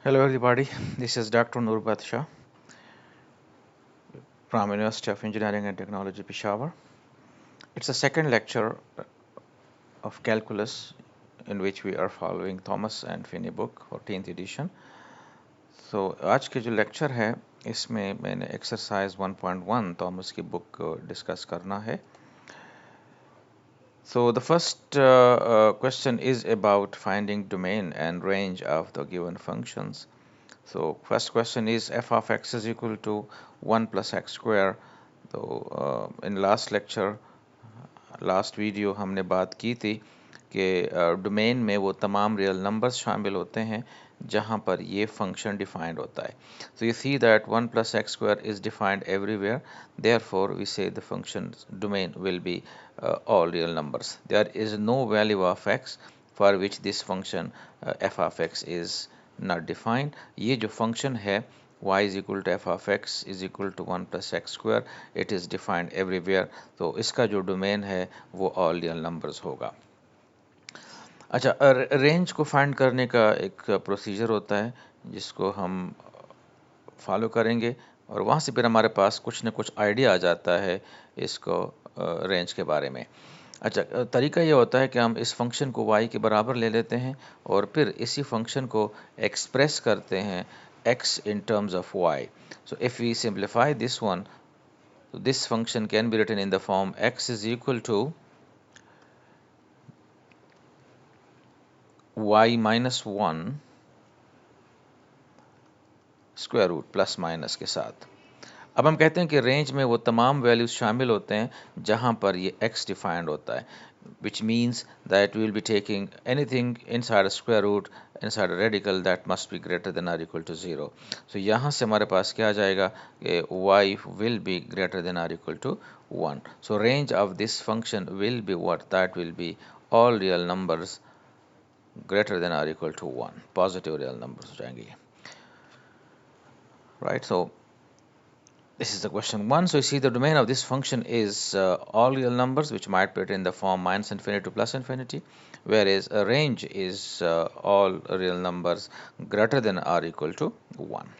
Hello everybody, this is Dr. Noor Mathshub from University of Engineering and Technology, Peshawar. It's the second lecture of calculus in which we are following Thomas and Finny book, 14th edition. So आज के जो lecture है इसमें मैंने exercise 1.1 Thomas की book discuss करना है. So the first question is about finding domain and range of the given functions. So first question is f of x is equal to 1 plus x square. तो in last lecture last video हमने बात की थी कि domain में वो तमाम real numbers शामिल होते हैं जहाँ पर ये फंक्शन डिफाइंड होता है. So you see that 1 plus x square is defined everywhere. Therefore we say the function's domain will be all real numbers. There is no value of x for which this function f of x is not defined. ये जो function है y is equal to f of x is equal to 1 plus x square, it is defined everywhere. तो इसका जो domain है वो all real numbers होगा. अच्छा, रेंज को फाइंड करने का एक प्रोसीजर होता है जिसको हम फॉलो करेंगे और वहाँ से फिर हमारे पास कुछ न कुछ आइडिया आ जाता है इसको रेंज के बारे में. अच्छा, तरीका ये होता है कि हम इस फंक्शन को y के बराबर ले लेते हैं और फिर इसी फंक्शन को एक्सप्रेस करते हैं x in terms of y. So if we simplify this one, so this function can be written in the form x is equal to y minus 1 square root plus minus के साथ. अब हम कहते हैं कि range में वो तमाम वैल्यूज शामिल होते हैं जहां पर ये x डिफाइंड होता है, which means that we will be taking anything inside a square root inside a radical that must be greater than or equal to 0. So यहाँ से हमारे पास क्या आ जाएगा कि y will be greater than or equal to 1. So range of this function will be what? That will be all real numbers greater than or equal to 1. Positive real numbers हो जाएंगे, right? So this is the question 1. So you see the domain of this function is all real numbers which might be written in the form minus infinity to plus infinity, whereas a range is all real numbers greater than or equal to 1.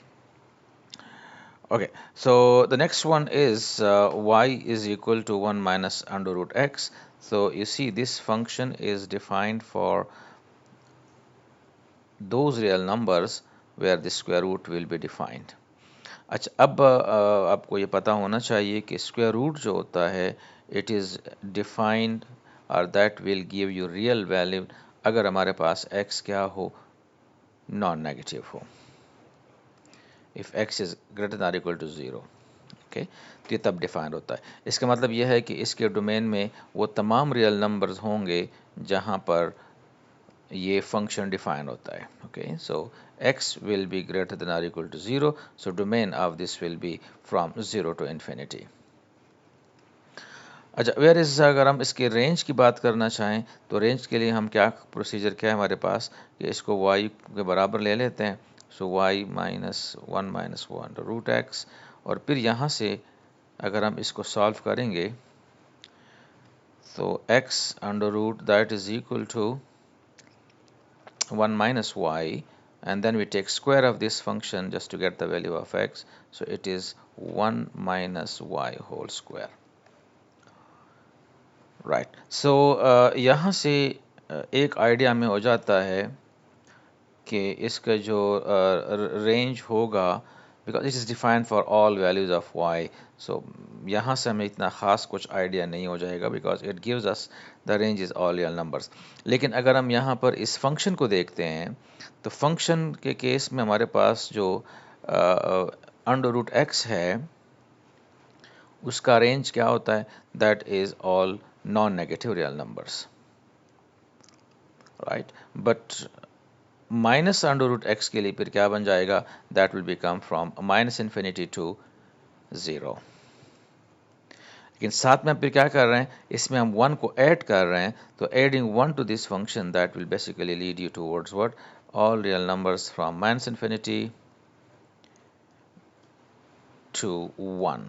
Okay, so the next one is y is equal to 1 minus under root x. So you see this function is defined for those real numbers where the square root will be defined. अच्छा, अब आपको ये पता होना चाहिए कि square root जो होता है इट इज़ डिफाइंड और that will give you real value अगर हमारे पास x क्या हो, नॉन नेगेटिव हो, if x is greater than equal to 0. Okay, तो ये तब डिफाइंड होता है. इसका मतलब यह है कि इसके डोमेन में वो तमाम रियल नंबर्स होंगे जहाँ पर ये फंक्शन डिफाइन होता है. Okay, so x will be greater than or equal to 0, so domain of this will be from 0 to infinity. अच्छा, वेयर इज अगर हम इसके रेंज की बात करना चाहें तो रेंज के लिए हम क्या प्रोसीजर क्या है हमारे पास कि इसको y के बराबर ले लेते हैं. सो y माइनस 1 रूट x और फिर यहाँ से अगर हम इसको सॉल्व करेंगे तो x under root that is equal to 1 minus y, and then we take square of this function just to get the value of x, so it is 1 minus y whole square, right? So यहाँ से एक idea में हो जाता है कि इसका जो रेंज होगा because it is defined for all values of y, so यहाँ से हमें इतना ख़ास कुछ आइडिया नहीं हो जाएगा because it gives us the range is all real numbers. लेकिन अगर हम यहाँ पर इस फंक्शन को देखते हैं तो फंक्शन के केस में हमारे पास जो अंडर रूट एक्स है उसका रेंज क्या होता है, that is all non negative real numbers, right. But minus under root x के लिए फिर क्या बन जाएगा, that will become from minus infinity to 0. लेकिन साथ में हम फिर क्या कर रहे हैं, इसमें हम 1 को ऐड कर रहे हैं, तो adding 1 to this function that will basically lead you towards what, all real numbers from minus infinity to 1.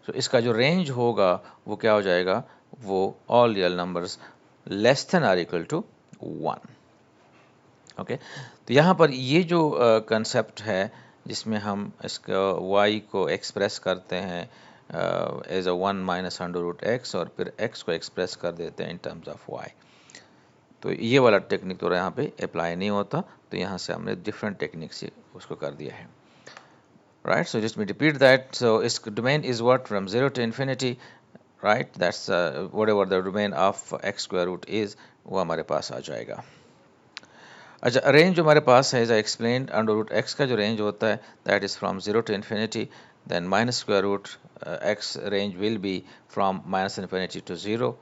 तो इसका जो रेंज होगा वो क्या हो जाएगा, वो all real numbers less than और इक्वल टू 1. ओके, तो यहाँ पर ये जो कंसेप्ट है जिसमें हम इसका y को एक्सप्रेस करते हैं एज अ 1 - और फिर x को एक्सप्रेस कर देते हैं इन टर्म्स ऑफ y, तो ये वाला टेक्निक तो यहाँ पे अप्लाई नहीं होता, तो यहाँ से हमने डिफरेंट टेक्निक से उसको कर दिया है, right. So just me repeat that, so इस domain is what from 0 to infinity, right, that's whatever the domain of x square root is, वो हमारे पास आ जाएगा। अच्छा, रेंज जो हमारे पास है, as I explain, under root x का जो रेंज होता है that is from 0 to infinity, then minus square root x range will be from minus infinity to 0,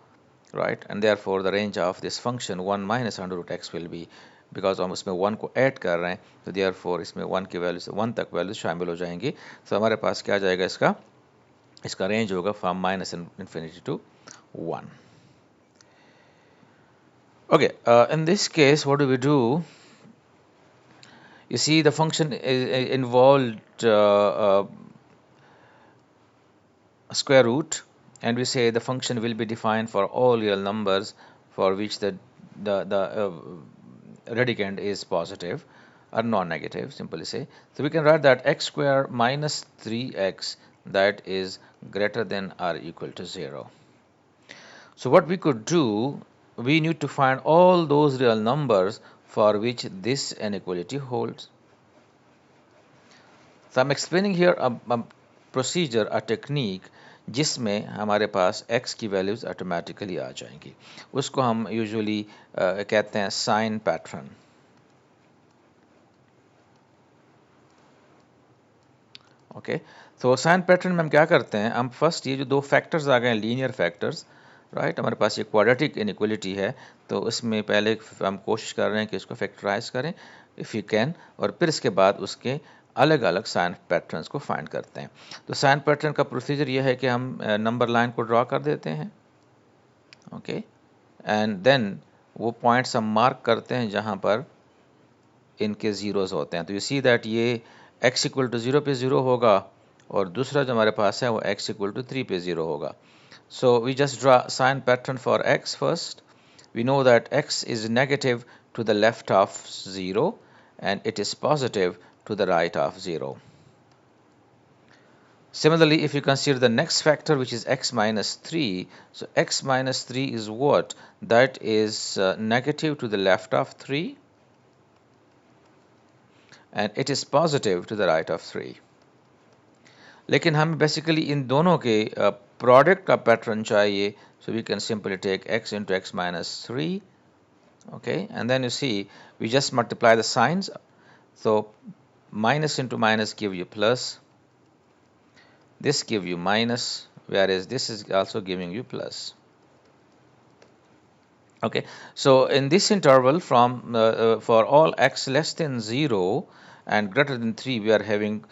right, and therefore the range of this function 1 minus under root x will be, because हम उसमें 1 को add कर रहे हैं, तो therefore इसमें 1 की value से 1 तक वैल्यू शामिल हो जाएंगी, तो हमारे पास क्या आ जाएगा, इसका रेंज होगा from minus infinity to 1। Okay, in this case, what do we do? You see, the function involved a square root, and we say the function will be defined for all real numbers for which the radicand is positive or non-negative, simply say. So we can write that x square minus 3x, that is greater than or equal to 0. So what we could do, we need to find all those real numbers for which this inequality holds. So I'm explaining here a procedure, a technique, जिसमें हमारे पास x की values automatically आ जाएंगी, उसको हम usually कहते हैं sign pattern. Okay, तो साइन पैटर्न में हम क्या करते हैं, हम फर्स्ट ये जो दो फैक्टर्स आ गए हैं, लीनियर फैक्टर्स, राइट, हमारे पास ये क्वाड्रेटिक इनइक्वालिटी है, तो उसमें पहले हम कोशिश कर रहे हैं कि इसको फैक्टराइज करें इफ़ यू कैन, और फिर इसके बाद उसके अलग अलग साइन पैटर्न्स को फाइंड करते हैं। तो साइन पैटर्न का प्रोसीजर ये है कि हम नंबर लाइन को ड्रॉ कर देते हैं, ओके, एंड देन वो पॉइंट्स हम मार्क करते हैं जहाँ पर इनके ज़ीरोज़ होते हैं, तो यू सी दैट ये x इक्वल टू 0 पे 0 होगा, और दूसरा जो हमारे पास है वो x इक्वल टू 3 पे 0 होगा। So we just draw sign pattern for x first. We know that x is negative to the left of 0 and it is positive to the right of 0. Similarly, if you consider the next factor, which is x minus 3, so x minus 3 is what? That is negative to the left of 3 and it is positive to the right of 3. लेकिन हमें basically इन दोनों के product का pattern चाहिए, so we can simply take x into x minus 3, okay, and then you see we just multiply the signs, so minus into minus give you plus, this give you minus, whereas this is also giving you plus. Okay, so in this interval from for all x less than 0 and greater than 3, we are having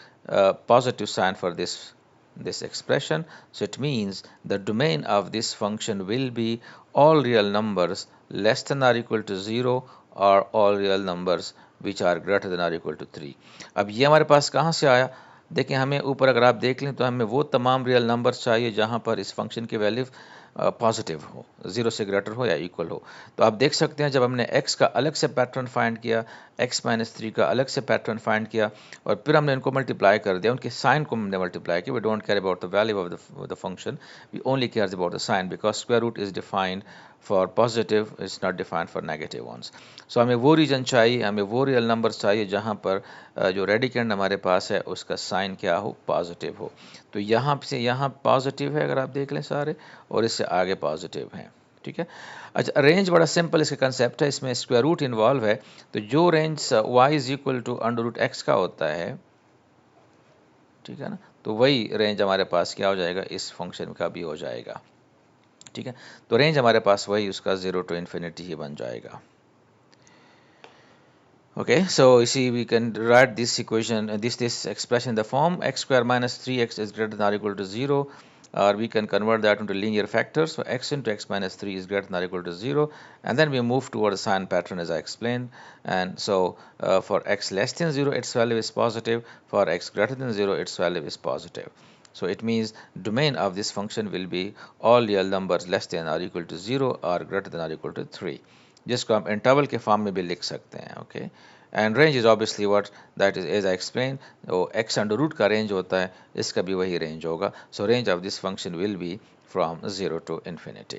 positive sign for this expression, so it means the domain of this function will be all real numbers less than or equal to 0 or all real numbers which are greater than or equal to 3. अब ये हमारे पास कहाँ से आया, देखें, हमें ऊपर अगर आप देख लें तो हमें वो तमाम रियल नंबर्स चाहिए जहाँ पर इस फंक्शन की वैल्यू पॉजिटिव हो, 0 से ग्रेटर हो या इक्वल हो। तो आप देख सकते हैं जब हमने x का अलग से पैटर्न फाइंड किया, x माइनस 3 का अलग से पैटर्न फाइंड किया, और फिर हमने इनको मल्टीप्लाई कर दिया, उनके साइन को हमने मल्टीप्लाई किया। We don't care about the value of the function, we only care about the sign, because square root is defined for positive, it's not defined for negative ones. So हमें वो reason चाहिए, हमें वो real numbers चाहिए जहाँ पर जो radicand हमारे पास है उसका साइन क्या हो, पॉजिटिव हो। तो यहाँ से यहाँ पॉजिटिव है अगर आप देख लें सारे, और इससे आगे पॉजिटिव हैं, ठीक है। अच्छा, रेंज बड़ा सिंपल इसका कंसेप्ट है, इसमें स्क्वायर रूट इन्वॉल्व है, तो जो range y is equal to under root x का होता है, ठीक है ना, तो वही रेंज हमारे पास क्या हो जाएगा, इस फंक्शन का भी हो जाएगा, ठीक है। तो रेंज हमारे पास वही उसका 0 to infinity ही बन जाएगा। Okay, so you see we can write this equation, this expression in the form x square minus 3x is greater than or equal to 0, or we can convert that into linear factors. So x into x minus 3 is greater than or equal to 0, and then we move toward the sign pattern as I explained. And so for x less than 0, its value is positive. For x greater than 0, its value is positive. So it means domain of this function will be all real numbers less than or equal to 0 or greater than or equal to 3. जिसको हम interval के form में भी लिख सकते हैं. Okay, and range is obviously what that is as I explain, तो x under root का रेंज होता है, इसका भी वही रेंज होगा. So range of this function will be from 0 to infinity.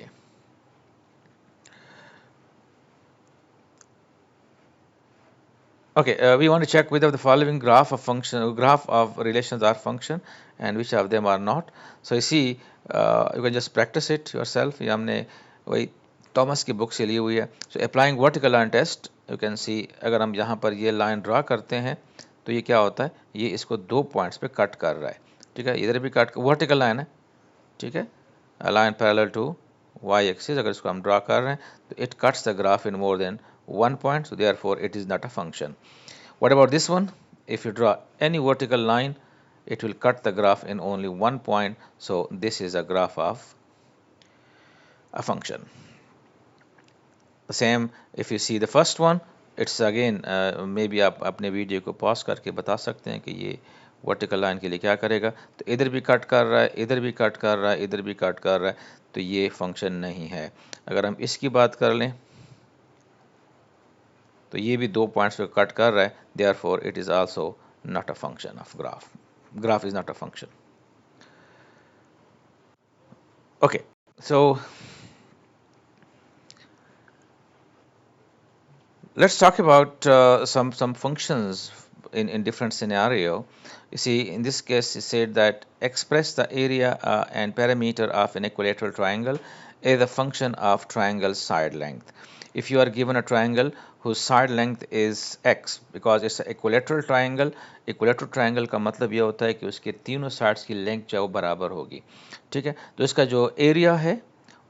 Okay, we want to check whether the following graph of relations are function and which of them are not. So you see, you can just practice it yourself. ये हमने वही Thomas की book से ली हुई है. So applying vertical line test, you can see अगर हम यहाँ पर ये लाइन ड्रा करते हैं तो ये क्या होता है, ये इसको 2 पॉइंट्स पे कट कर रहा है. ठीक है, इधर भी कट, वर्टिकल लाइन है. ठीक है, line parallel to y axis, अगर इसको हम ड्रा कर रहे हैं तो it cuts the graph in more than 1 point, so therefore it is not a function. What about this one? If you draw any vertical line, it will cut the graph in only 1 point, so this is a graph of a function. The same if you see the first one, it's again maybe आप अपने video को pause करके बता सकते हैं कि ये vertical line के लिए क्या करेगा. तो इधर भी कट कर रहा है, इधर भी कट कर रहा है, इधर भी कट कर रहा है, तो ये फंक्शन नहीं है. अगर हम इसकी बात कर लें तो ये भी 2 पॉइंट्स पे कट कर रहा है, therefore it is also not a function of graph. Graph is not a function. Okay, so let's talk about some functions in different scenario. You see, in this case it said that express the area and perimeter of an equilateral triangle as a function of triangle side length. If you are given a triangle whose side length is x, because it's an equilateral triangle का मतलब ये होता है कि उसके तीनों sides की length जो बराबर होगी. ठीक है, तो इसका जो एरिया है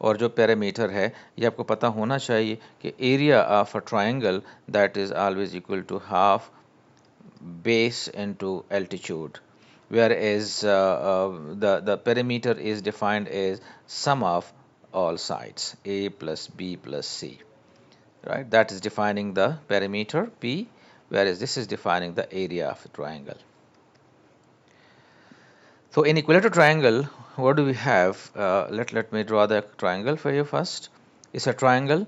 और जो पैरामीटर है ये आपको पता होना चाहिए कि area of a triangle that is always equal to half base into altitude, whereas the perimeter is defined as sum of all sides a plus b plus c, right? That is defining the perimeter p, whereas this is defining the area of the triangle. So in equilateral triangle, what do we have? Let me draw the triangle for you first. It's a triangle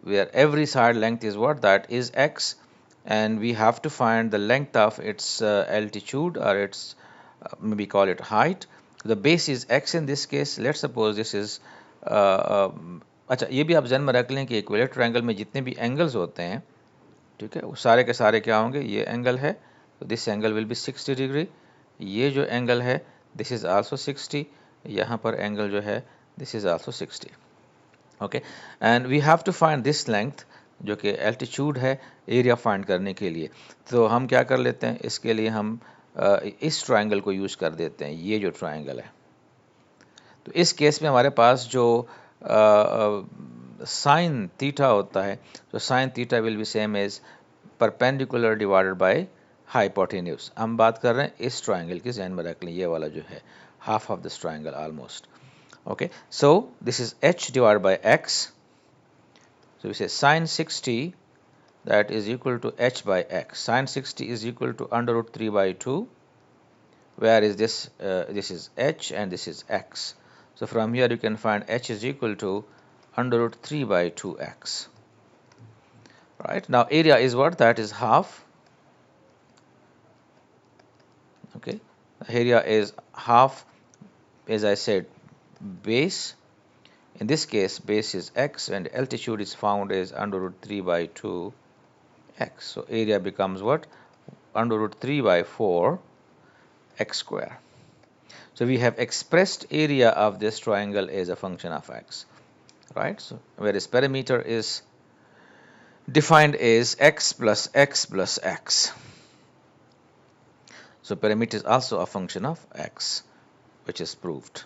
where every side length is what? That is x, and we have to find the length of its altitude, or its maybe call it height. The base is x in this case. Let's suppose this is अच्छा, ये भी आप जन्म रख लें कि equilateral triangle में जितने भी एंगल्स होते हैं, ठीक है, वो सारे के सारे क्या होंगे, ये एंगल है तो this angle will be 60 degree. ये जो एंगल है दिस इज आल्सो 60. यहाँ पर एंगल जो है this is also 60. Okay, and we have to find this length जो कि एल्टीट्यूड है एरिया फाइंड करने के लिए. तो हम क्या कर लेते हैं, इसके लिए हम इस ट्रायंगल को यूज़ कर देते हैं. ये जो ट्रायंगल है, तो इस केस में हमारे पास जो साइन थीटा होता है, तो sine theta will be same as perpendicular divided by hypotenuse. हम बात कर रहे हैं इस ट्रायंगल की, ध्यान में रख लें, ये वाला जो है half of this triangle almost. Okay, so this is h divided by x, so we say sin 60 that is equal to h by x. Sin 60 is equal to under root 3 by 2, where is this this is h and this is x. So from here you can find h is equal to under root 3 by 2x. Right, now area is what? That is half. Okay, area is half, as I said, base. In this case base is x and altitude is found as under root 3 by 2x. So area becomes what? Under root 3 by 4 x square. So we have expressed area of this triangle as a function of x, right? So whereas perimeter is defined as x plus x plus x. So perimeter is also a function of x, which is proved.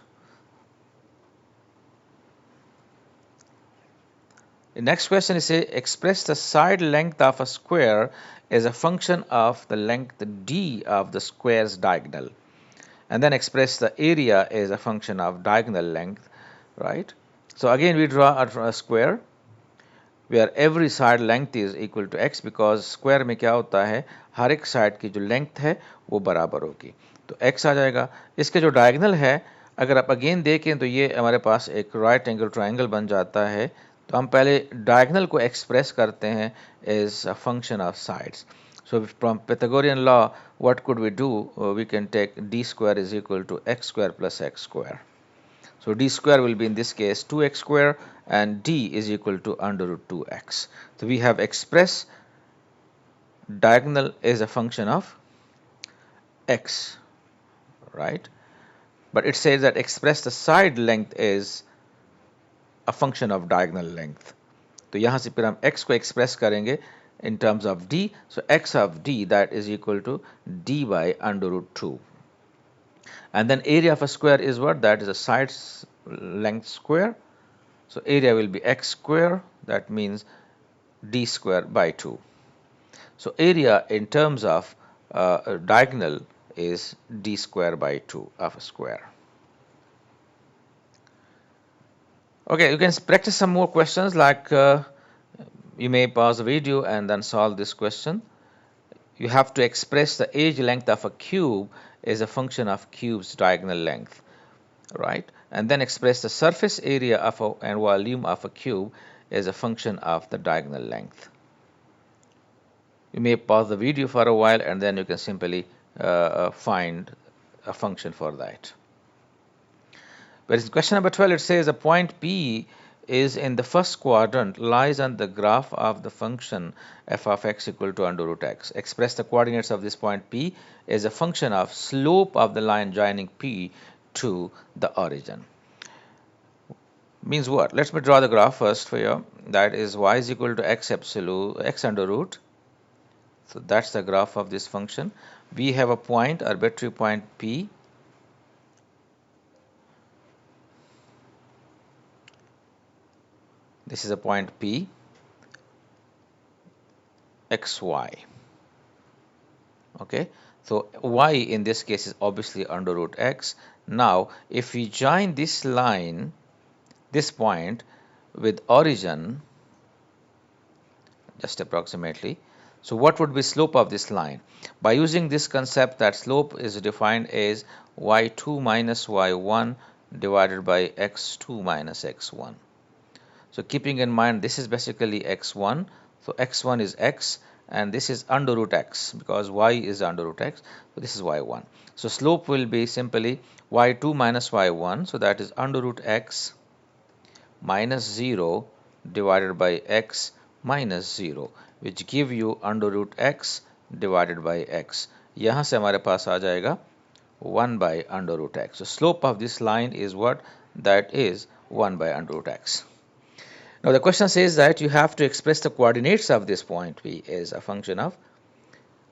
The next question is, say, express the side length of a square as a function of the length d of the square's diagonal, and then express the area as a function of diagonal length, right? So again we draw a square where every side length is equal to x, because square में क्या होता है, हर एक side की जो length है वो बराबर होगी, तो x आ जाएगा. इसके जो डायगोनल है, अगर आप अगेन देखें तो ये हमारे पास एक राइट एंगल ट्रायंगल बन जाता है, तो हम पहले डायगोनल को एक्सप्रेस करते हैं as a function of sides. So from Pythagorean law, what could we do? We can take d square is equal to x square plus x square. So d square will be in this case 2x square and d is equal to under root 2x. So we have expressed diagonal as a function of x, right? But it says that express the side length is a function of diagonal length. तो यहाँ से फिर हम x को express करेंगे in terms of d. So x of d, that is equal to d by under root 2. And then area of a square is what? That is a side length square. So area will be x square, that means d square by 2. So area in terms of diagonal is d square by 2 of a square. Okay, you can practice some more questions, like you may pause the video and then solve this question. You have to express the edge length of a cube as a function of cube's diagonal length, right? And then express the surface area of and volume of a cube as a function of the diagonal length. You may pause the video for a while and then you can simply find a function for that. Whereas in question number 12, it says a point P is in the first quadrant, lies on the graph of the function f of x equal to under root x. Express the coordinates of this point P as a function of slope of the line joining P to the origin. Means what? Let me draw the graph first for you. That is y is equal to x epsilon x under root. So that's the graph of this function. We have a point, arbitrary point P. This is a point P, xy. Okay, so y in this case is obviously under root x. Now, if we join this line, this point, with origin, just approximately, so what would be slope of this line? By using this concept that slope is defined as y2 minus y1 divided by x2 minus x1. So keeping in mind this is basically x1, so x1 is x and this is under root x because y is under root x, so this is y1. So slope will be simply y2 minus y1, so that is under root x minus 0 divided by x minus 0, which give you under root x divided by x. यहाँ से हमारे पास आ जाएगा 1 by under root x. So slope of this line is what? That is 1 by under root x. Now the question says that you have to express the coordinates of this point P as a function of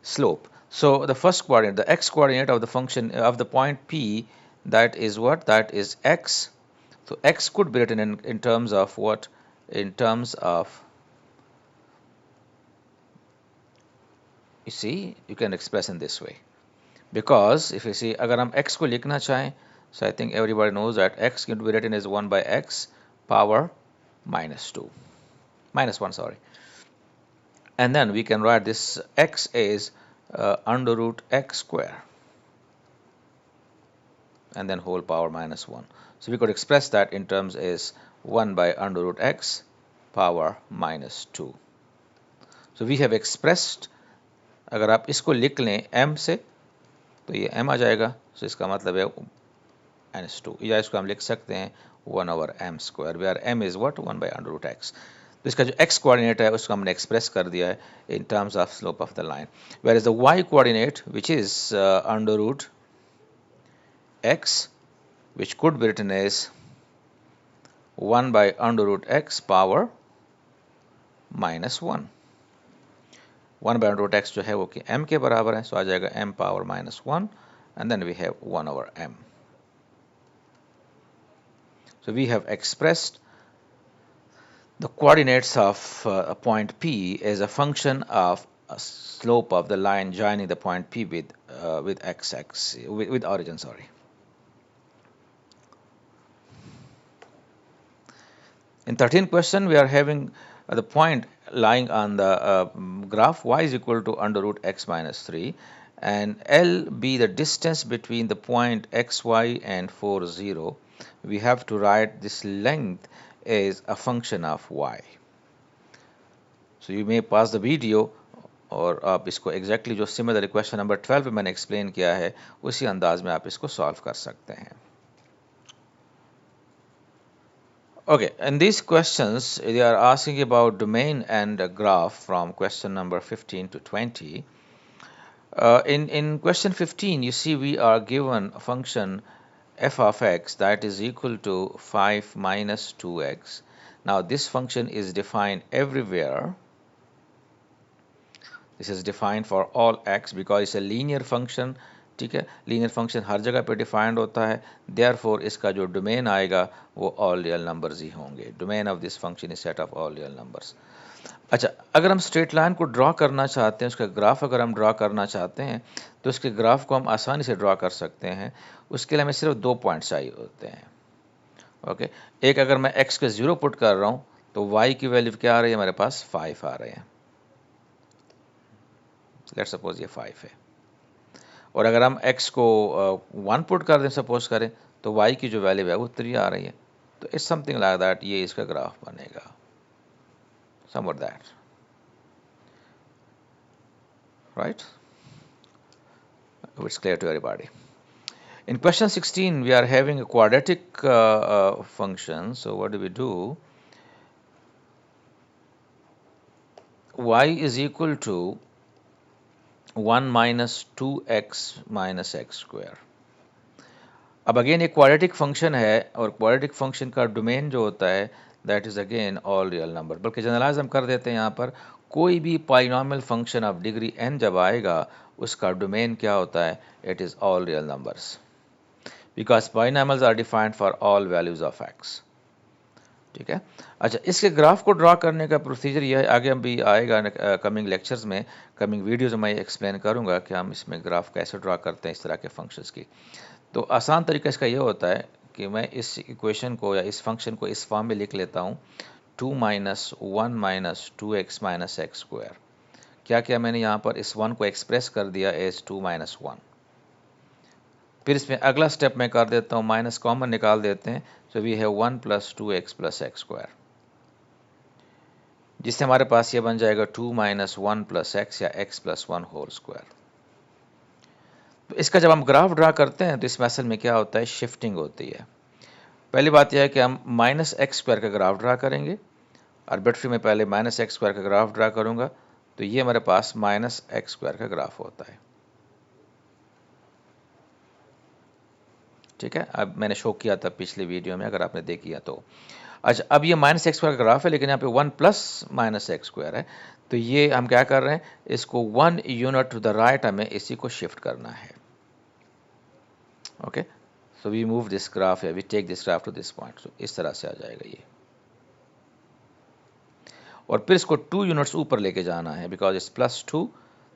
slope. So the first coordinate, the x coordinate of the function of the point P, that is what? That is x. So x could be written in terms of what? In terms of, you see, you can express in this way. Because if you see, अगर हम x को लिखना चाहें, so I think everybody knows that x can be written as 1 by x power minus 2. Minus 1, sorry. And then we can write this x as under root x square and then whole power minus 1. So we could express that in terms as 1 by under root x power minus 2. So we have expressed, अगर आप इसको लिख लें m से तो ये m आ जाएगा, so इसका मतलब है -2, या इसको हम लिख सकते हैं 1 over m square, where m is what? 1 by under root x. तो इसका जो x कोऑर्डिनेट है उसको हमने एक्सप्रेस कर दिया है in terms of slope of the line, whereas the y coordinate, which is under root x, which could be written as 1 by under root x power minus 1. 1 by under root x जो है वो m के बराबर है, so आ जाएगा m power minus 1 and then we have 1 over m. So we have expressed the coordinates of a point P as a function of a slope of the line joining the point P with with origin, sorry. In 13th question, we are having the point lying on the graph y is equal to under root x minus 3 and L be the distance between the point xy and 4, 0. We have to write this length is a function of y. So you may pause the video और आप इसको exactly जो similar question number 12 में मैंने explain किया है उसी अंदाज में आप इसको सॉल्व कर सकते हैं. Okay, in these questions they are asking about domain and a graph from question number 15 to 20. In question 15 you see we are given a function f of x that is equal to 5 minus 2x. Now this function is defined everywhere. This is defined for all x because it's a linear function. ठीक है, linear function हर जगह पे defined होता है, therefore इसका जो domain आएगा वो ऑल रियल नंबर्स ही होंगे. Domain of this function is set of all real numbers. अच्छा, अगर हम स्ट्रेट लाइन को ड्रॉ करना चाहते हैं, उसका ग्राफ अगर हम ड्रॉ करना चाहते हैं तो उसके ग्राफ को हम आसानी से ड्रॉ कर सकते हैं. उसके लिए हमें सिर्फ 2 पॉइंट चाहिए होते हैं. ओके, एक अगर मैं x के 0 पुट कर रहा हूँ तो y की वैल्यू क्या आ रही है, हमारे पास 5 आ रहे हैं. लेट्स सपोज ये 5 है. और अगर हम x को 1 पुट कर दें सपोज करें तो y की जो वैल्यू है वो 3 आ रही है. तो इट्स समथिंग लाइक दैट, ये इसका ग्राफ बनेगा. Somewhat that, right? It's clear to everybody. In question 16 we are having a quadratic function. So what do? Y is equal to 1 minus 2x minus x square. अब again एक quadratic function है और quadratic function का domain जो होता है that is again all real number. बल्कि generalise हम कर देते हैं यहाँ पर, कोई भी polynomial function of degree n जब आएगा उसका डोमेन क्या होता है, it is all real numbers because polynomials are defined for all values of x. ठीक है. अच्छा, इसके ग्राफ को ड्रॉ करने का प्रोसीजर यह आगे हम भी आएगा कमिंग लेक्चर्स में, कमिंग वीडियोज में मैं एक्सप्लेन करूंगा कि हम इसमें ग्राफ कैसे ड्रॉ करते हैं इस तरह के फंक्शंस की. तो आसान तरीका इसका यह होता है कि मैं इस इक्वेशन को या इस फंक्शन को इस फॉर्म में लिख लेता हूँ, 2 minus 1 minus 2x minus x square. क्या किया मैंने यहाँ पर, इस 1 को एक्सप्रेस कर दिया एज 2 माइनस 1. फिर इसमें अगला स्टेप मैं कर देता हूँ, माइनस कॉमन निकाल देते हैं. So we have 1 plus 2x plus x square, जिससे हमारे पास ये बन जाएगा 2 माइनस 1 प्लस एक्स या x प्लस 1 होल स्क्वायर. तो इसका जब हम ग्राफ ड्रा करते हैं तो इस मैसेज में क्या होता है, शिफ्टिंग होती है. पहली बात यह है कि हम माइनस एक्स स्क्वायर का ग्राफ ड्रा करेंगे. आर्बिट्ररी में पहले माइनस एक्स स्क्वायर का ग्राफ ड्रा करूंगा तो ये हमारे पास माइनस एक्स स्क्वायर का ग्राफ होता है. ठीक है, अब मैंने शो किया था पिछले वीडियो में अगर आपने देखी है तो. अच्छा, अब ये माइनस एक्स स्क्वायर का ग्राफ है लेकिन यहाँ पे 1 प्लस माइनस एक्स स्क्वायर है. तो ये हम क्या कर रहे हैं, इसको 1 यूनिट टू द राइट हमें इसी को शिफ्ट करना है. Okay, so we move this graph या we take this graph to this point. So इस तरह से आ जाएगा ये, और फिर इसको 2 यूनिट्स ऊपर लेके जाना है because it's plus 2.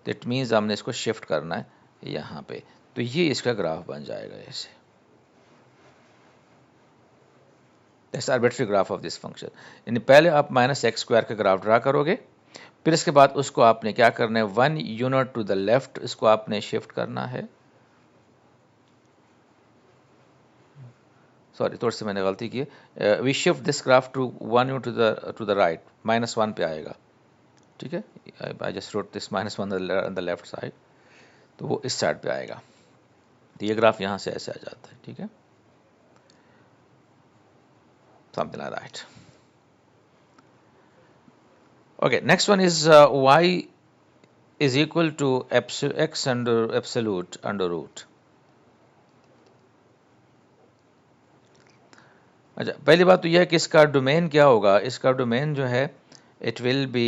That means हमने इसको शिफ्ट करना है यहाँ पे. तो ये इसका ग्राफ बन जाएगा ऐसे. That's arbitrary graph of this function. यानी पहले आप माइनस एक्स स्क्वायर का ग्राफ ड्रा करोगे, फिर इसके बाद उसको आपने क्या करना है, 1 यूनिट टू द लेफ्ट इसको आपने शिफ्ट करना है. सॉरी, थोड़ी सी मैंने गलती की है. We shift this graph to 1 unit to the right, minus 1 पे आएगा. ठीक है, I just wrote this minus 1 on the left side, तो वो इस साइड पे आएगा. तो ये ग्राफ यहाँ से ऐसे आ जाता है. ठीक है, something like that. Okay, next one is y is equal to x under absolute under root. अच्छा, पहली बात तो यह है कि इसका डोमेन क्या होगा. इसका डोमेन जो है it will be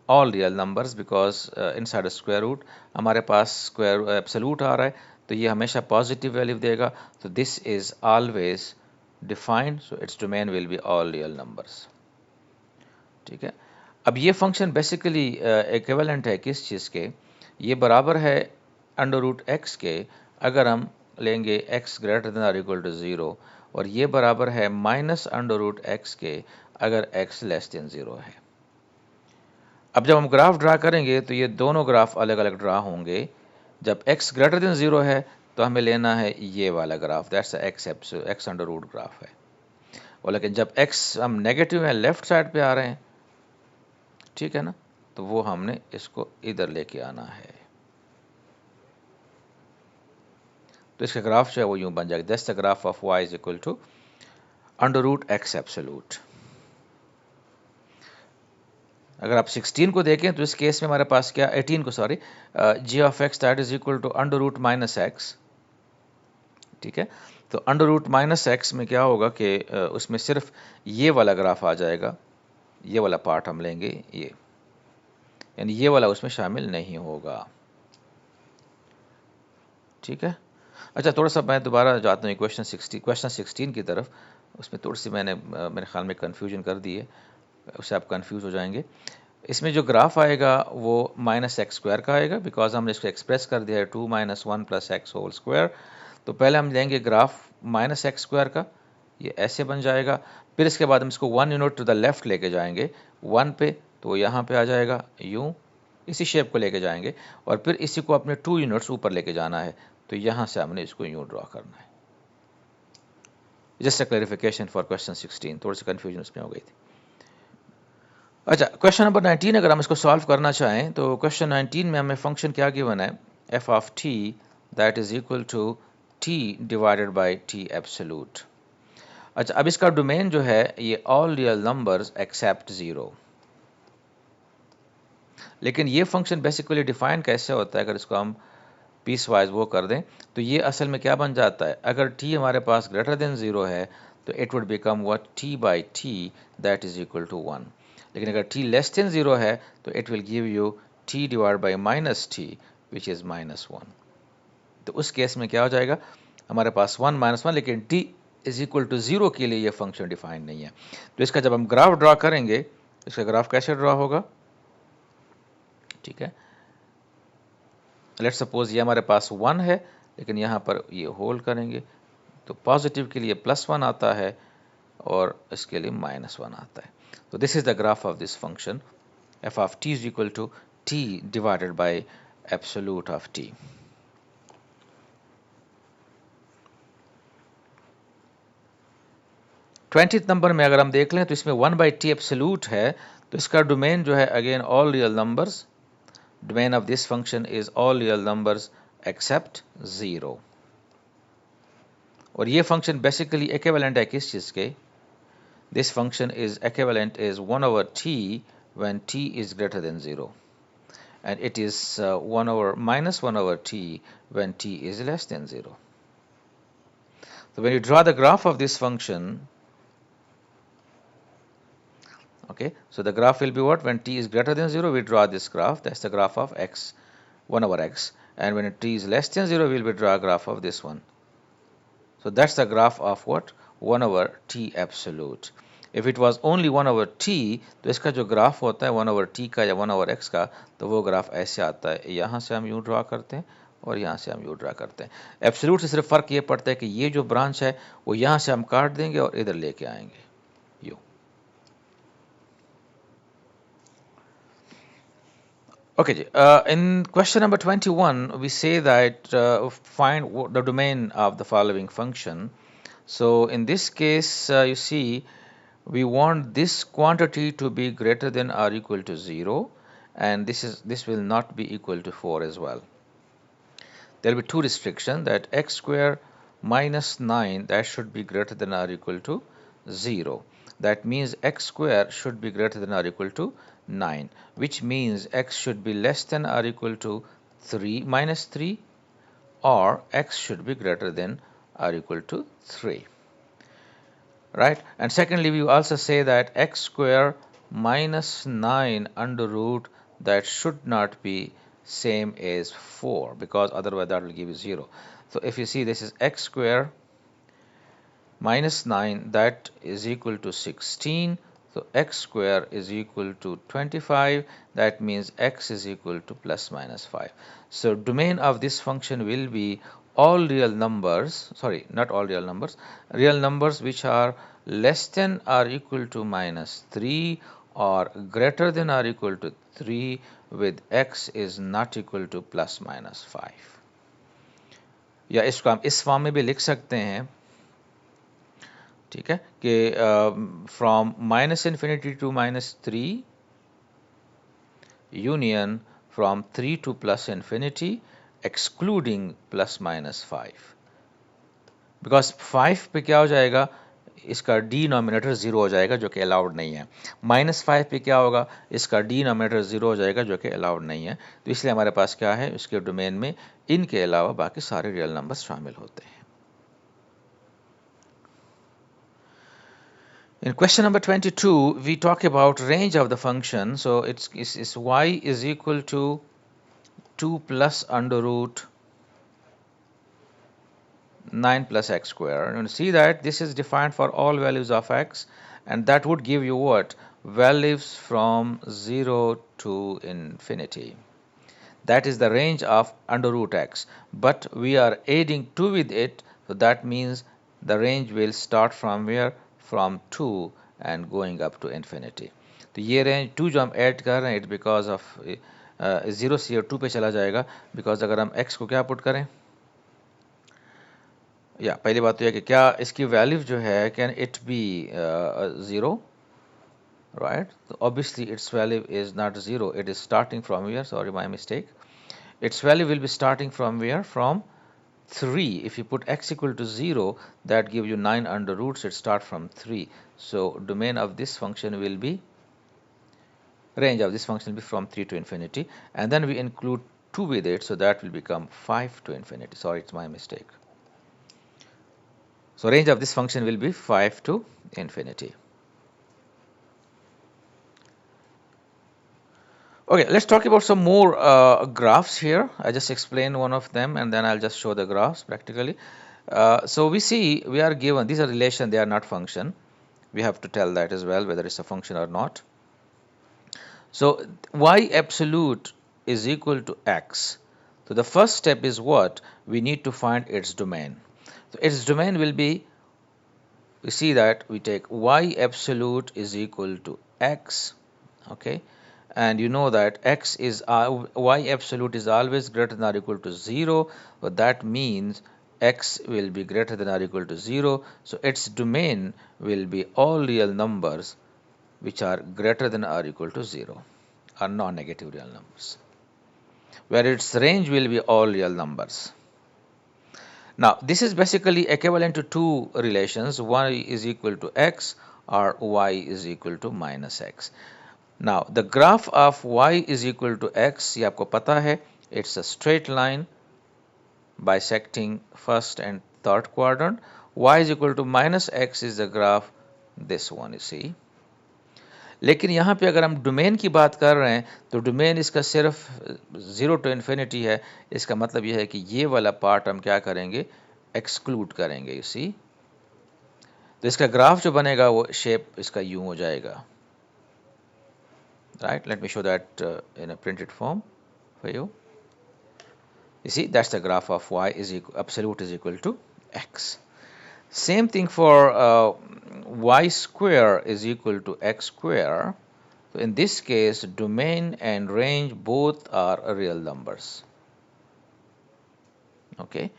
all real numbers because inside square root हमारे पास स्क्वायर एब्सोल्यूट आ रहा है तो ये हमेशा पॉजिटिव वैल्यू देगा. तो this is always defined, so its domain will be all real numbers. ठीक है. अब ये फंक्शन बेसिकली इक्विवेलेंट है किस चीज़ के, ये बराबर है अंडर रूट एक्स के अगर हम लेंगे x ग्रेटर देन और इक्वल टू 0, और ये बराबर है माइनस अंडर रूट एक्स के अगर x लेस देन 0 है. अब जब हम ग्राफ ड्रा करेंगे तो ये दोनों ग्राफ अलग अलग ड्रा होंगे. जब x ग्रेटर देन 0 है तो हमें लेना है ये वाला graph, that's x under root graph है. और लेकिन जब x हम नेगेटिव है लेफ्ट साइड पे आ रहे हैं, ठीक है ना, तो वो हमने इसको इधर लेके आना है। तो इसका ग्राफ जो है वो यूं बन जाएगा, that's the graph of y is equal to under root x absolute. अगर आप 16 को देखें तो इस केस में हमारे पास क्या, 18 को sorry, g of x that is equal to under root minus x, ठीक है। तो अंडर रूट माइनस एक्स में क्या होगा कि उसमें सिर्फ ये वाला ग्राफ आ जाएगा, ये वाला पार्ट हम लेंगे, ये यानी ये वाला उसमें शामिल नहीं होगा, ठीक है। अच्छा, थोड़ा सा मैं दोबारा जाता हूँ क्वेश्चन 16 की तरफ। उसमें थोड़ी सी मैंने मेरे ख्याल में कन्फ्यूजन कर दी है, उससे आप कंफ्यूज हो जाएंगे। इसमें जो ग्राफ आएगा वो माइनस एक्स स्क्वायर का आएगा, बिकॉज हमने इसको एक्सप्रेस कर दिया है 2 minus 1 plus x whole square. तो पहले हम लेंगे ग्राफ माइनस एक्स स्क्वायर का, ये ऐसे बन जाएगा। फिर इसके बाद हम इसको 1 यूनिट टू द लेफ्ट लेके जाएंगे 1 पे, तो यहाँ पे आ जाएगा यूँ, इसी शेप को लेके जाएंगे। और फिर इसी को अपने 2 यूनिट्स ऊपर लेके जाना है, तो यहाँ से हमने इसको यूँ ड्रॉ करना है। Just a clarification for question 16, थोड़ी सी कन्फ्यूजन उसमें हो गई थी। अच्छा, क्वेश्चन नंबर 19 अगर हम इसको सॉल्व करना चाहें तो क्वेश्चन 19 में हमें फंक्शन क्या गिवन है, f of t that is equal to t divided by t absolute. अच्छा, अब इसका डोमेन जो है ये all real numbers except zero. लेकिन ये फंक्शन बेसिकली डिफाइन कैसे होता है, अगर इसको हम पीस वाइज वो कर दें तो ये असल में क्या बन जाता है, अगर t हमारे पास ग्रेटर देन ज़ीरो है तो it would become what, t by t that is equal to 1। लेकिन अगर t लेस देन ज़ीरो है तो it will give you t divide by minus t which is minus 1। तो उस case में क्या हो जाएगा, हमारे पास 1 माइनस 1, लेकिन t is equal to zero के लिए ये फंक्शन डिफाइन नहीं है। तो इसका जब हम ग्राफ ड्रा करेंगे, इसका ग्राफ कैसे ड्रा होगा, ठीक है। लेट्स सपोज ये हमारे पास 1 है, लेकिन यहाँ पर ये होल्ड करेंगे तो पॉजिटिव के लिए +1 आता है और इसके लिए -1 आता है। तो this is the graph of this function f of t is equal to t divided by absolute of t. 20th number में अगर हम देख लें तो इसमें 1 बाई टी एब्सोल्यूट है, तो इसका डोमेन जो है again all real numbers, domain of this function is all real numbers except zero. और ये फंक्शन बेसिकली इक्विवेलेंट है किस चीज़ के, this function is equivalent is 1 over t when t is greater than 0, and it is 1 over minus 1 over t when t is less than 0. So when you draw the graph of this function, okay, so the graph will be what, when t is greater than 0 we draw this graph, that's the graph of x, 1 over x, and when t is less than 0 we will draw a graph of this one. So that's the graph of what, 1 over t absolute. If it was only 1 over t, तो इसका जो graph होता है 1 over t का या 1 over x का, तो वो ग्राफ ऐसे आता है, यहाँ से हम यूँ ड्रा करते हैं और यहाँ से हम यूँ ड्रा करते हैं। एब्सोल्यूट से सिर्फ फ़र्क ये पड़ता है कि ये जो ब्रांच है वो यहाँ से हम काट देंगे और इधर लेके आएंगे यूँ। Okay ji, in question number 21 we say that find the domain of the following function. So in this case you see we want this quantity to be greater than or equal to 0, and this will not be equal to 4 as well. There will be two restrictions, that x square minus 9 that should be greater than or equal to 0. That means x square should be greater than or equal to 9, which means x should be less than or equal to 3 minus 3, or x should be greater than or equal to 3. Right? And secondly, we also say that x square minus 9 under root that should not be same as 4, because otherwise that will give you 0. So if you see, this is x square minus 9 that is equal to 16. So x square is equal to 25. That means x is equal to plus minus 5. So domain of this function will be all real numbers, sorry, not all real numbers which are less than or equal to minus 3 or greater than or equal to 3 with x is not equal to plus minus 5. या इसको हम इस form में भी लिख सकते हैं, ठीक है, कि from minus infinity to -3 union from 3 to plus infinity excluding ±5, because 5 पे क्या हो जाएगा, इसका डिनोमिनेटर 0 हो जाएगा जो कि अलाउड नहीं है। -5 पे क्या होगा, इसका डिनोमिनेटर 0 हो जाएगा जो कि अलाउड नहीं है। तो इसलिए हमारे पास क्या है, इसके डोमेन में इनके अलावा बाकी सारे रियल नंबर्स शामिल होते हैं। In question number 22, we talk about range of the function. So it's y is equal to 2 plus under root 9 plus x square. And see that this is defined for all values of x, and that would give you what? Values from 0 to infinity. That is the range of under root x. But we are adding 2 with it, so that means the range will start from where? From 2 and going up to infinity. तो ये range 2 जो हम add कर रहे हैं, it because of 0 से 2 पे चला जाएगा, बिकॉज अगर हम x को क्या पुट करें, या पहली बात तो यह कि क्या इसकी वैल्यू जो है, can it be 0, right? So obviously its value is not 0, it is starting from where? Sorry, my mistake. Its value will be starting from where? From 3. If you put x equal to 0, that gives you 9 under roots, it start from 3. So domain of this function will be, range of this function will be from 3 to infinity, and then we include 2 with it, so that will become 5 to infinity. Sorry, it's my mistake. So range of this function will be 5 to infinity. Okay, let's talk about some more graphs here. I just explained one of them and then I'll just show the graphs practically. So we see we are given, these are relation, they are not function. We have to tell that as well, whether it's a function or not. So y absolute is equal to x. So the first step is what? We need to find its domain. So its domain will be, we see that we take y absolute is equal to x, okay, and you know that x is y absolute is always greater than or equal to 0, but that means x will be greater than or equal to 0, so its domain will be all real numbers which are greater than or equal to 0, or non-negative real numbers, where its range will be all real numbers. Now, this is basically equivalent to two relations, y is equal to x or y is equal to minus x. Now, the graph of y is equal to x, ये आपको पता है, it's a straight line bisecting first and third quadrant. Y is equal to minus x is the graph, this one you see. लेकिन यहाँ पे अगर हम domain की बात कर रहे हैं तो डोमेन इसका सिर्फ 0 टू इन्फिनिटी है। इसका मतलब यह है कि ये वाला पार्ट हम क्या करेंगे, एक्सक्लूड करेंगे, यू सी। तो इसका ग्राफ जो बनेगा वो शेप इसका यूं हो जाएगा, right. Let me show that in a printed form for you. You see, that's the graph of y is equal, absolute is equal to x. Same thing for y square is equal to x square. So in this case, domain and range both are real numbers. Okay,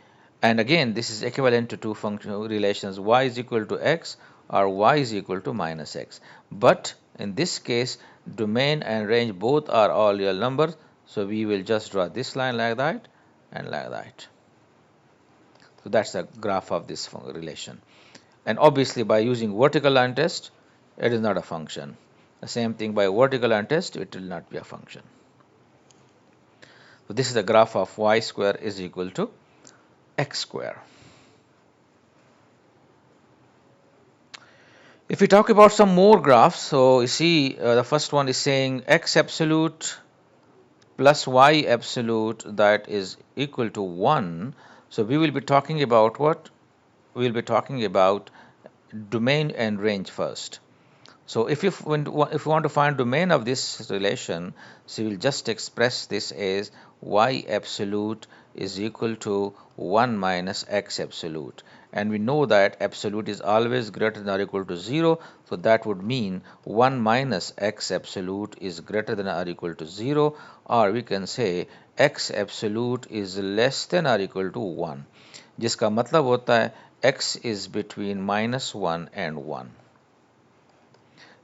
and again, this is equivalent to two functional relations, y is equal to x or y is equal to minus x. But in this case, domain and range both are all real numbers. So we will just draw this line like that and like that. So that's the graph of this relation. And obviously by using vertical line test, it is not a function. The same thing by vertical line test, it will not be a function. So this is the graph of y square is equal to x square. If we talk about some more graphs, so you see the first one is saying x absolute plus y absolute, that is equal to 1. So we will be talking about what? We will be talking about domain and range first. So if you want to find domain of this relation, so we will just express this as y absolute is equal to 1 minus x absolute. And we know that absolute is always greater than or equal to 0. So that would mean 1 minus x absolute is greater than or equal to 0. Or we can say x absolute is less than or equal to 1. जिसका मतलब होता है x is between -1 and 1.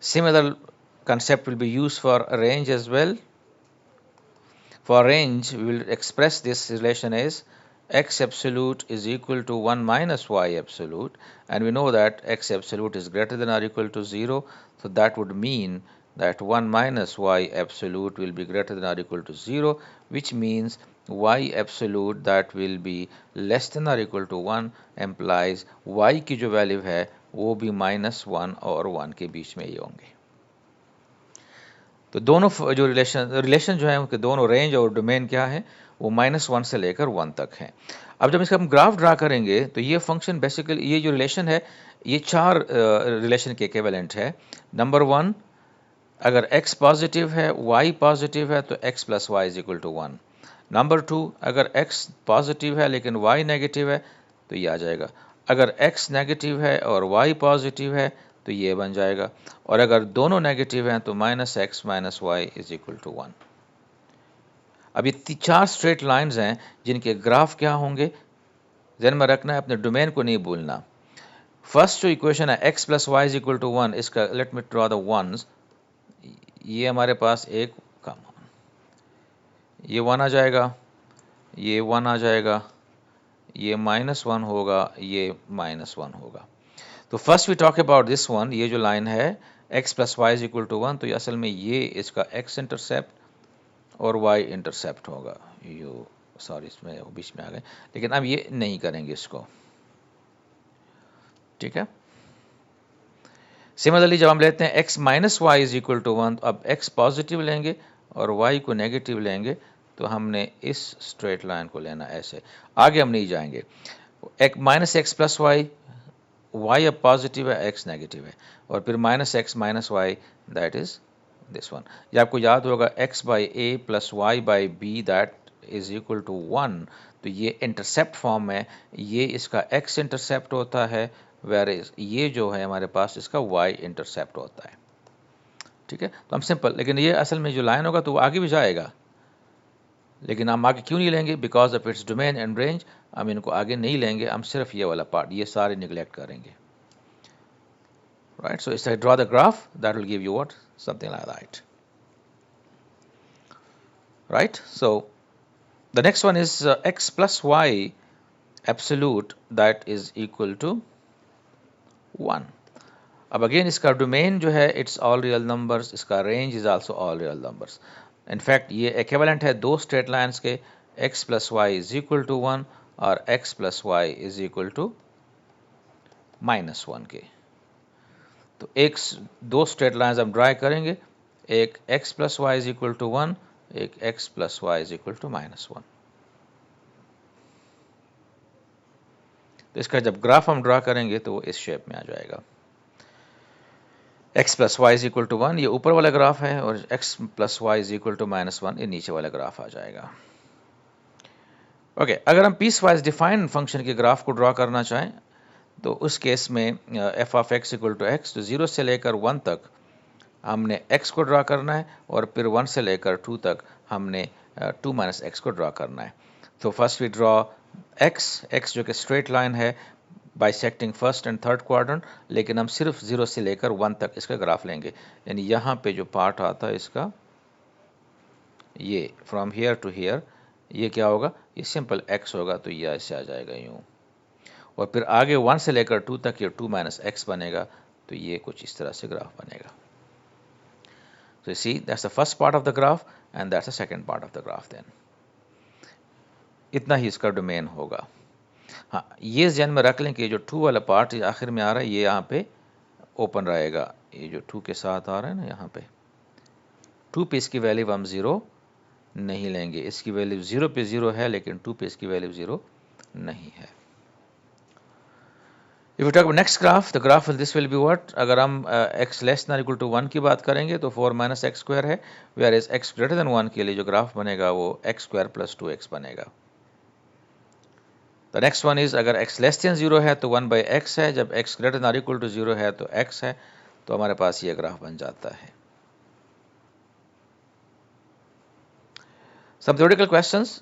Similar concept will be used for a range as well. For range, we will express this relation as x absolute is equal to 1 minus y absolute, and we know that x absolute is greater than or equal to 0, so that would mean that 1 minus y absolute will be greater than or equal to 0, which means y absolute that will be less than or equal to 1 implies y की जो value है वो भी -1 और 1 के बीच में ही होंगे। तो दोनों जो रिलेशन जो है उनके दोनों रेंज और डोमेन क्या है वो -1 से लेकर 1 तक है। अब जब इसका हम ग्राफ ड्रा करेंगे तो ये फंक्शन बेसिकली ये जो रिलेशन है ये चार रिलेशन के इक्विवेलेंट है। नंबर 1, अगर x पॉजिटिव है y पॉजिटिव है तो x plus y is equal to 1। Number 2, अगर x पॉजिटिव है लेकिन y नेगेटिव है तो ये आ जाएगा। अगर x नेगेटिव है और y पॉजिटिव है तो ये बन जाएगा, और अगर दोनों नेगेटिव हैं तो -x minus y is equal to 1। अब ये चार स्ट्रेट लाइंस हैं जिनके ग्राफ क्या होंगे, ध्यान में रखना है, अपने डोमेन को नहीं भूलना। फर्स्ट जो इक्वेशन है x plus y is equal to 1, इसका let me draw the once, ये हमारे पास एक कम, ये 1 आ जाएगा, ये 1 आ जाएगा, ये -1 होगा, ये -1 होगा। तो first we talk about this one, ये जो लाइन है x plus y is equal to 1, तो ये असल में ये इसका x इंटरसेप्ट और y इंटरसेप्ट होगा। यो सॉरी इसमें बीच में आ गए, लेकिन अब ये नहीं करेंगे इसको, ठीक है। सिमिलरली जब हम लेते हैं x minus y is equal to 1, तो अब x पॉजिटिव लेंगे और y को नेगेटिव लेंगे, तो हमने इस स्ट्रेट लाइन को लेना ऐसे, आगे हम नहीं जाएंगे। Minus x plus y, y अब पॉजिटिव है x नेगेटिव है, और फिर -x minus y that is this one. ये आपको याद होगा x by a plus y by b that is equal to 1, तो ये इंटरसेप्ट फॉर्म में ये इसका x इंटरसेप्ट होता है, वेर इज ये जो है हमारे पास इसका y इंटरसेप्ट होता है, ठीक है। तो हम सिंपल, लेकिन ये असल में जो लाइन होगा तो वो आगे भी जाएगा, लेकिन हम आगे क्यों नहीं लेंगे, because of its domain and range, हम इनको आगे नहीं लेंगे, हम सिर्फ ये वाला पार्ट, ये सारे निगलेक्ट करेंगे, right? So if I draw the graph, that will give you what? Something like that, right? So the next one is x plus y absolute that is equal to 1. अब again इसका domain जो है it's all real numbers, इसका range is also all real numbers. In fact ये equivalent है दो straight lines के, x plus y is equal to 1 और x plus y is equal to -1 के। तो एक दो स्ट्रेट लाइंस हम ड्रा करेंगे, एक x plus y is equal to 1, एक x plus y is equal to -1। तो इसका जब ग्राफ हम ड्रा करेंगे तो वो इस शेप में आ जाएगा। x plus y is equal to 1 ये ऊपर वाला ग्राफ है, और x plus y is equal to -1 ये नीचे वाला ग्राफ आ जाएगा। ओके, अगर हम पीस वाइज डिफाइंड फंक्शन के ग्राफ को ड्रा करना चाहें तो उस केस में f of x equal to x, तो 0 से लेकर 1 तक हमने x को ड्रा करना है, और फिर 1 से लेकर 2 तक हमने 2 माइनस x को ड्रा करना है। तो फर्स्ट वी ड्रॉ x जो कि स्ट्रेट लाइन है bisecting first and third quadrant, लेकिन हम सिर्फ 0 से लेकर 1 तक इसका ग्राफ लेंगे, यानी यहाँ पे जो पार्ट आता है इसका, ये फ्रॉम हियर टू हियर, ये क्या होगा, ये सिंपल x होगा, तो ये ऐसे आ जाएगा यूँ, और फिर आगे 1 से लेकर 2 तक ये 2 माइनस x बनेगा, तो ये कुछ इस तरह से ग्राफ बनेगा। So you see that's the first part of the graph and that's the second part of the graph then. इतना ही इसका डोमेन होगा। हाँ, ये ध्यान में रख लें कि जो 2 वाला पार्ट आखिर में आ रहा है ये यहाँ पे ओपन रहेगा, ये जो 2 के साथ आ रहा है ना यहाँ पे 2 पे इसकी वैल्यू हम 0 नहीं लेंगे, इसकी वैल्यू 0 पे 0 है, लेकिन 2 पे इसकी वैल्यू 0 नहीं है। If you talk about next graph, the graph will this will be what? अगर हम x less than equal to 1 की बात करेंगे तो 4 माइनस एक्स स्क्वायर है, whereas x ग्रेटर देन 1 के लिए जो ग्राफ बनेगा वो x स्क्वायर प्लस 2x बनेगा। The next one is अगर x लेस देन 0 है तो 1 by x है, जब x greater than equal to 0 है तो x है, तो हमारे पास ये ग्राफ बन जाता है। Some theoretical questions,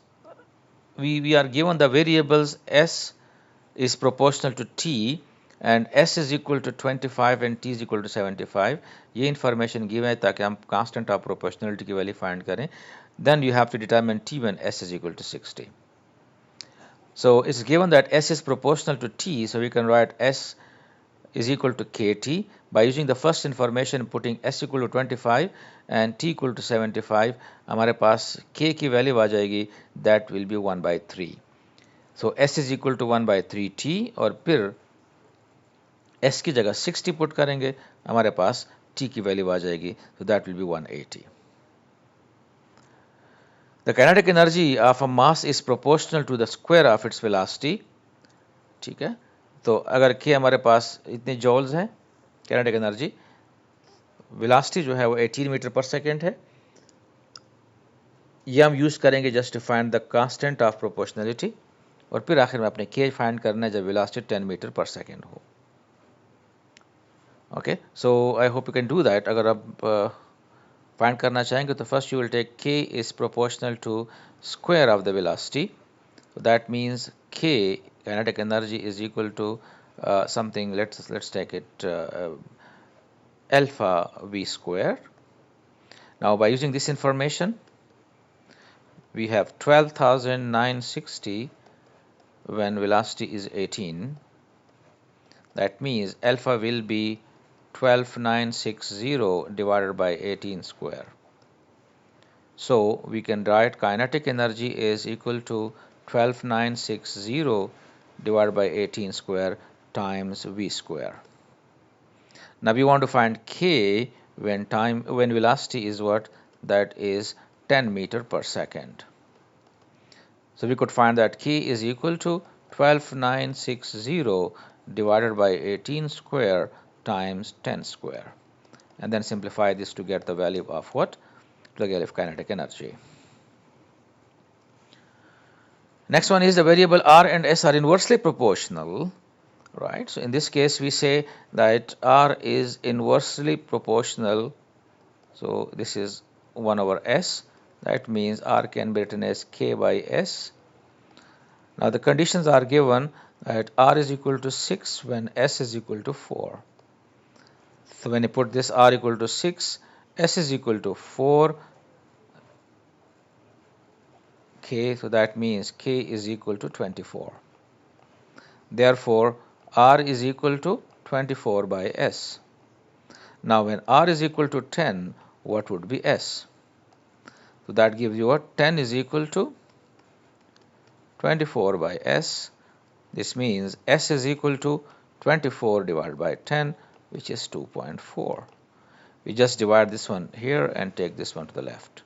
we are given the variables s is proportional to t and s is equal to 25 and t is equal to 75, ये information given है ताकि हम constant of proportionality की value find करें. Then you have to determine t when s is equal to 60. So it's given that s is proportional to t, so we can write s is equal to kt by using the first information, putting s equal to 25 and t equal to 75. हमारे पास k की value आ जाएगी, that will be 1 by 3. So s is equal to 1 by 3t और फिर s की जगह 60 put करेंगे, हमारे पास t की वैल्यू आ जाएगी, so that will be 180. The kinetic energy of a mass is proportional to the square of its velocity. ठीक है, तो अगर k हमारे पास इतने जॉल्स हैं kinetic energy, velocity जो है वो 18 मीटर पर सेकेंड है, ये हम यूज करेंगे just to find the constant of proportionality, और फिर आखिर में अपने k फाइंड करना है जब velocity 10 मीटर पर सेकेंड हो. Okay, so I hope you can do that. अगर आप फाइंड करना चाहेंगे तो first you will take k is proportional to square of the velocity. So that means k kinetic energy is equal to something. Let's take it alpha v square. Now by using this information, we have 12,960 when velocity is 18. That means alpha will be 12,960 divided by 18 square. So we can write kinetic energy is equal to 12,960 divided by 18 square times v square. Now we want to find k when velocity is what? That is 10 meter per second. So we could find that k is equal to 12,960 divided by 18 square times 10 square, and then simplify this to get the value of what? The value of kinetic energy. Next one is the variable r and s are inversely proportional, right? So in this case we say that r is inversely proportional, so this is 1 over s. That means r can be written as k by s. Now the conditions are given that r is equal to 6 when s is equal to 4. So when you put this r equal to 6, s is equal to 4, k, so that means k is equal to 24. Therefore, r is equal to 24 by s. Now when r is equal to 10, what would be s? So that gives you what? 10 is equal to 24 by s. This means s is equal to 24 divided by 10, which is 2.4. We just divide this one here and take this one to the left.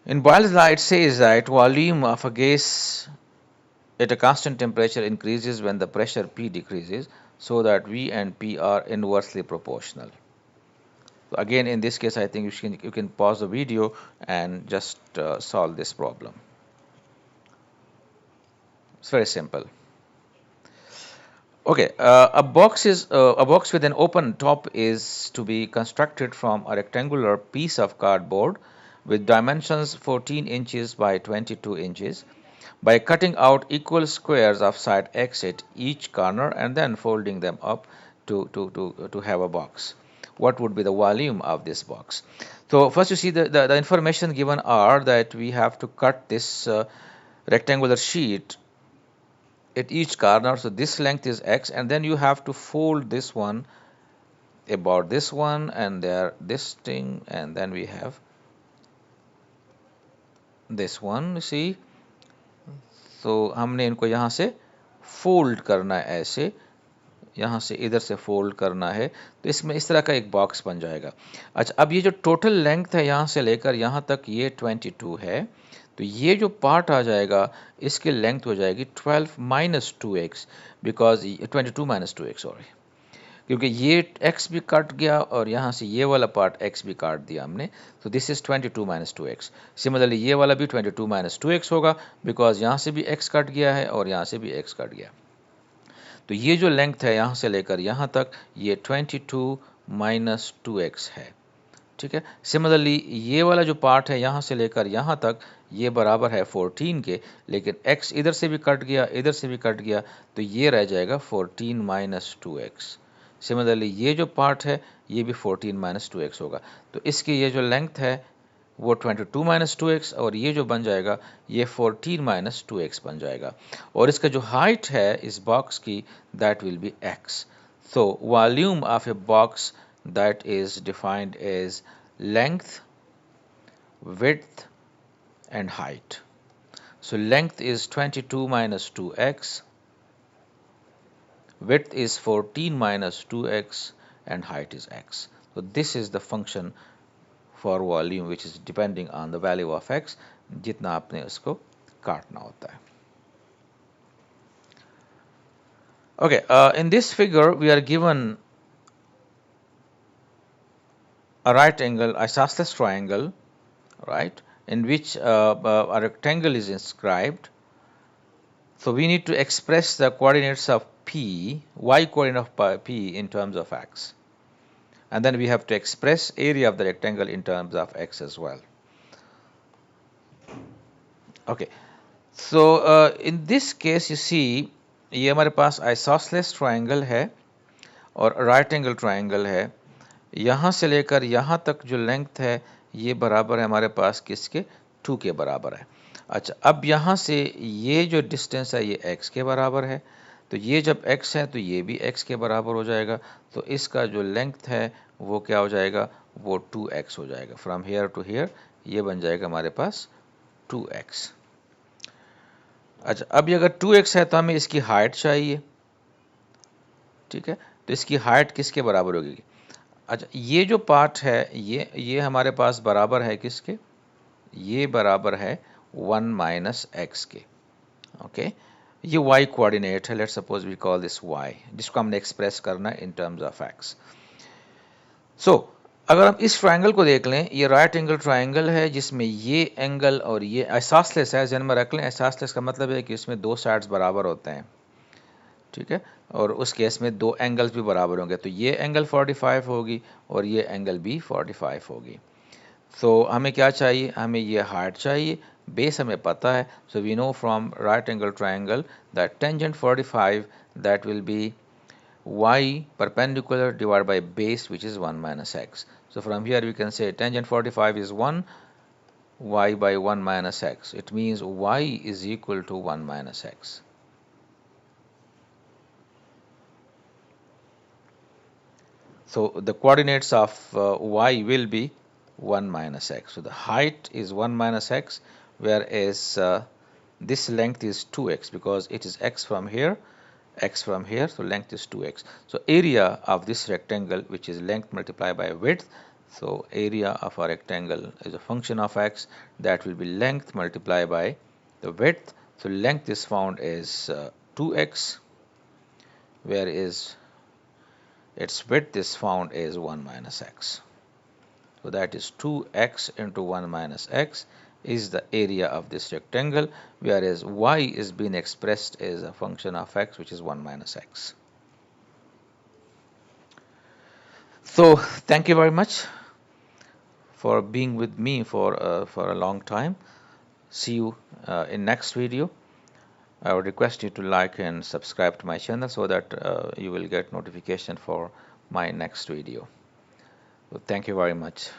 In Boyle's law, it says that volume of a gas at a constant temperature increases when the pressure P decreases, so that V and P are inversely proportional. So again, in this case, I think you can pause the video and just solve this problem. It's very simple. Okay, a box with an open top is to be constructed from a rectangular piece of cardboard with dimensions 14 inches by 22 inches. By cutting out equal squares of side x at each corner and then folding them up to have a box. What would be the volume of this box? So first you see the information given are that we have to cut this rectangular sheet at each corner, so this length is x, and then you have to fold this one about this one and there this thing, and then we have this one, you see. तो हमने इनको यहाँ से fold करना है, ऐसे यहाँ से इधर से फोल्ड करना है, तो इसमें इस तरह का एक बॉक्स बन जाएगा. अच्छा, अब ये जो टोटल लेंथ है यहाँ से लेकर यहाँ तक ये 22 है, तो ये जो पार्ट आ जाएगा इसकी लेंथ हो जाएगी 12 minus 2x, because 22 minus 2x, sorry, क्योंकि ये x भी कट गया और यहाँ से ये वाला पार्ट x भी काट दिया हमने, तो this is 22 minus 2x. Similarly ये वाला भी 22 माइनस 2x होगा, बिकॉज यहाँ से भी x कट गया है और यहाँ से भी x कट गया. तो ये जो लेंथ है यहाँ से लेकर यहाँ तक ये 22 माइनस 2x है. ठीक है। सिमिलरली ये वाला जो पार्ट है यहाँ से लेकर यहाँ तक ये बराबर है 14 के, लेकिन x इधर से भी कट गया, इधर से भी कट गया, तो ये रह जाएगा 14 माइनस 2x। सिमिलरली ये जो पार्ट है ये भी 14 माइनस 2x होगा, तो इसकी ये जो लेंथ है वो 22 माइनस 2x, और ये जो बन जाएगा ये 14 माइनस 2x बन जाएगा, और इसका जो हाइट है इस बॉक्स की that will B x। So volume of a box that is defined as length, width and height. So length is 22 minus 2x, width is 14 minus 2x and height is x. So this is the function for volume which is depending on the value of x, जितना आपने उसको काटना होता है. Okay, in this figure we are given a right angle isosceles triangle, right, in which a rectangle is inscribed. So we need to express the coordinates of P, y coordinate of P in terms of x. And then we have to express area of the rectangle in terms of x as well. Okay, so in this case you see ये हमारे पास isosceles triangle है और right angle triangle है. यहाँ से लेकर यहाँ तक जो लेंथ है ये बराबर है हमारे पास किसके, 2 के बराबर है. अच्छा, अब यहाँ से ये जो डिस्टेंस है ये x के बराबर है, तो ये जब x है तो ये भी x के बराबर हो जाएगा, तो इसका जो लेंथ है वो क्या हो जाएगा, वो 2x हो जाएगा. फ्रॉम हेयर टू हेयर ये बन जाएगा हमारे पास 2x. अच्छा, अब ये अगर 2x है तो हमें इसकी हाइट चाहिए, ठीक है, तो इसकी हाइट किसके बराबर होगी. अच्छा, ये जो पार्ट है ये हमारे पास बराबर है किसके, ये बराबर है 1 माइनस एक्स के. ओके, ये y कोऑर्डिनेट है, let's suppose we call this y, जिसको हमने एक्सप्रेस करना है in terms of x. So अगर हम इस ट्रायंगल को देख लें, ये राइट एंगल ट्रायंगल है जिसमें ये एंगल और ये आइसोसेलेस है, जहन में रख लें. आइसोसेलेस का मतलब है कि इसमें दो साइड्स बराबर होते हैं, ठीक है, और उस केस में दो एंगल्स भी बराबर होंगे, तो ये एंगल 45 होगी और ये एंगल भी 45 होगी. सो हमें क्या चाहिए, हमें ये हाइट चाहिए, बेस हमें पता है. So we know from right angle triangle that tangent 45 that will be y perpendicular divided by base which is 1 minus x. So from here we can say tangent 45 is 1, y by 1 minus x. It means y is equal to 1 minus x. So the coordinates of y will be 1 minus x. So the height is 1 minus x, whereas this length is 2x because it is x from here, so length is 2x. So area of this rectangle, which is length multiplied by width, so area of a rectangle is a function of x, that will be length multiplied by the width. So length is found as 2x, whereas its width is found as 1 minus x. So that is 2x into 1 minus x is the area of this rectangle, whereas y is being expressed as a function of x, which is 1 minus x. So thank you very much for being with me for a long time. See you in next video. I would request you to like and subscribe to my channel so that you will get notification for my next video. So thank you very much.